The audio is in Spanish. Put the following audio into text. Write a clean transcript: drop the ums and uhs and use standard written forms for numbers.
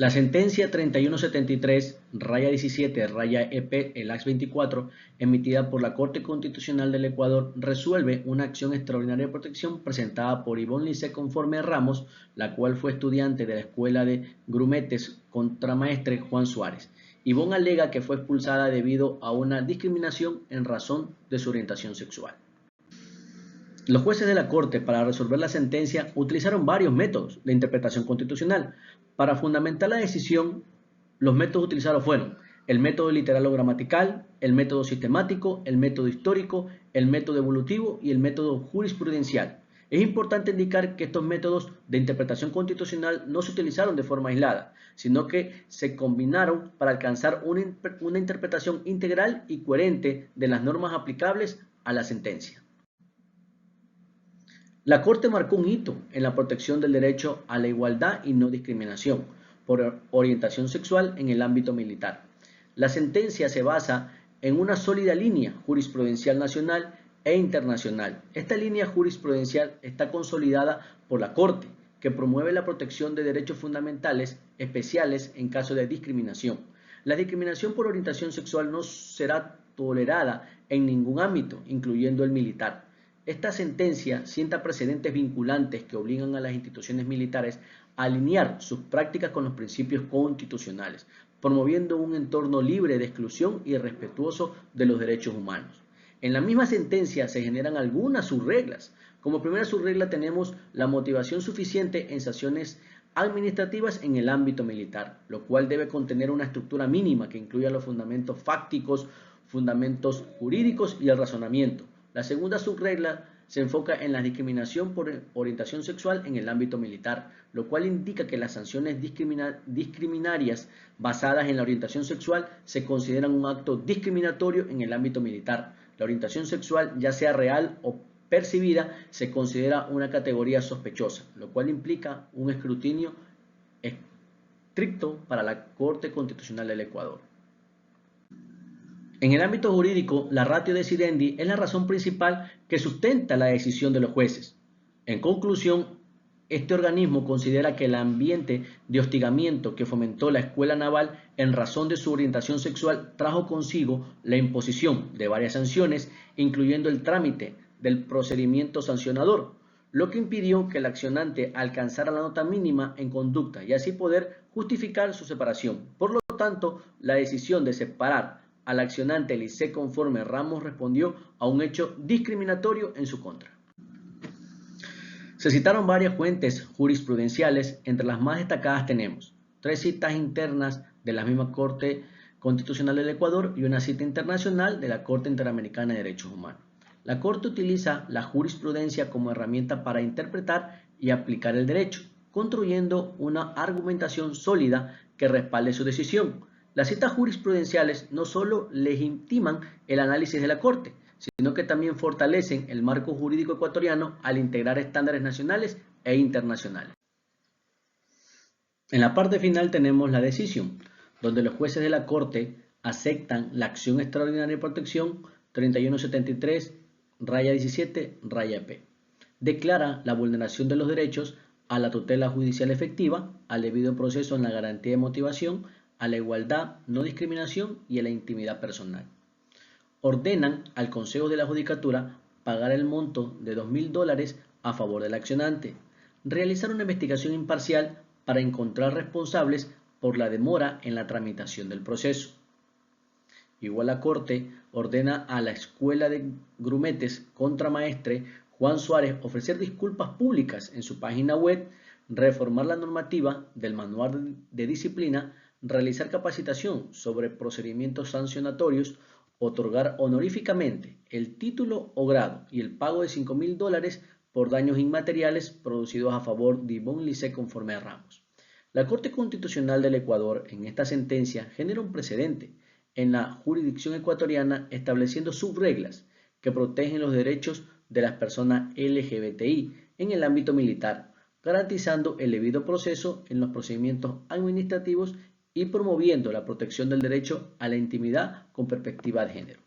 La sentencia 3173-17-EP, el AX 24, emitida por la Corte Constitucional del Ecuador, resuelve una acción extraordinaria de protección presentada por Ivonne Lice conforme Ramos, la cual fue estudiante de la Escuela de Grumetes contra maestre Juan Suárez. Ivonne alega que fue expulsada debido a una discriminación en razón de su orientación sexual. Los jueces de la Corte, para resolver la sentencia, utilizaron varios métodos de interpretación constitucional. Para fundamentar la decisión, los métodos utilizados fueron el método literal o gramatical, el método sistemático, el método histórico, el método evolutivo y el método jurisprudencial. Es importante indicar que estos métodos de interpretación constitucional no se utilizaron de forma aislada, sino que se combinaron para alcanzar una interpretación integral y coherente de las normas aplicables a la sentencia. La Corte marcó un hito en la protección del derecho a la igualdad y no discriminación por orientación sexual en el ámbito militar. La sentencia se basa en una sólida línea jurisprudencial nacional e internacional. Esta línea jurisprudencial está consolidada por la Corte, que promueve la protección de derechos fundamentales especiales en caso de discriminación. La discriminación por orientación sexual no será tolerada en ningún ámbito, incluyendo el militar. Esta sentencia sienta precedentes vinculantes que obligan a las instituciones militares a alinear sus prácticas con los principios constitucionales, promoviendo un entorno libre de exclusión y respetuoso de los derechos humanos. En la misma sentencia se generan algunas subreglas. Como primera subregla tenemos la motivación suficiente en sanciones administrativas en el ámbito militar, lo cual debe contener una estructura mínima que incluya los fundamentos fácticos, fundamentos jurídicos y el razonamiento. La segunda subregla se enfoca en la discriminación por orientación sexual en el ámbito militar, lo cual indica que las sanciones discriminarias basadas en la orientación sexual se consideran un acto discriminatorio en el ámbito militar. La orientación sexual, ya sea real o percibida, se considera una categoría sospechosa, lo cual implica un escrutinio estricto para la Corte Constitucional del Ecuador. En el ámbito jurídico, la ratio decidendi es la razón principal que sustenta la decisión de los jueces. En conclusión, este organismo considera que el ambiente de hostigamiento que fomentó la escuela naval en razón de su orientación sexual trajo consigo la imposición de varias sanciones, incluyendo el trámite del procedimiento sancionador, lo que impidió que el accionante alcanzara la nota mínima en conducta y así poder justificar su separación. Por lo tanto, la decisión de separar al accionante Lice conforme Ramos respondió a un hecho discriminatorio en su contra. Se citaron varias fuentes jurisprudenciales, entre las más destacadas tenemos 3 citas internas de la misma Corte Constitucional del Ecuador y una cita internacional de la Corte Interamericana de Derechos Humanos. La Corte utiliza la jurisprudencia como herramienta para interpretar y aplicar el derecho, construyendo una argumentación sólida que respalde su decisión. Las citas jurisprudenciales no solo legitiman el análisis de la Corte, sino que también fortalecen el marco jurídico ecuatoriano al integrar estándares nacionales e internacionales. En la parte final tenemos la decisión, donde los jueces de la Corte aceptan la acción extraordinaria de protección 3173-17-EP. Declara la vulneración de los derechos a la tutela judicial efectiva, al debido proceso en la garantía de motivación, a la igualdad, no discriminación y a la intimidad personal. Ordenan al Consejo de la Judicatura pagar el monto de $2.000 a favor del accionante, realizar una investigación imparcial para encontrar responsables por la demora en la tramitación del proceso. Igual la Corte ordena a la Escuela de Grumetes contra maestre Juan Suárez ofrecer disculpas públicas en su página web, reformar la normativa del manual de disciplina, realizar capacitación sobre procedimientos sancionatorios, otorgar honoríficamente el título o grado y el pago de $5.000 por daños inmateriales producidos a favor de Ivonne Lice conforme a Ramos. La Corte Constitucional del Ecuador en esta sentencia genera un precedente en la jurisdicción ecuatoriana estableciendo subreglas que protegen los derechos de las personas LGBTI en el ámbito militar, garantizando el debido proceso en los procedimientos administrativos y promoviendo la protección del derecho a la intimidad con perspectiva de género.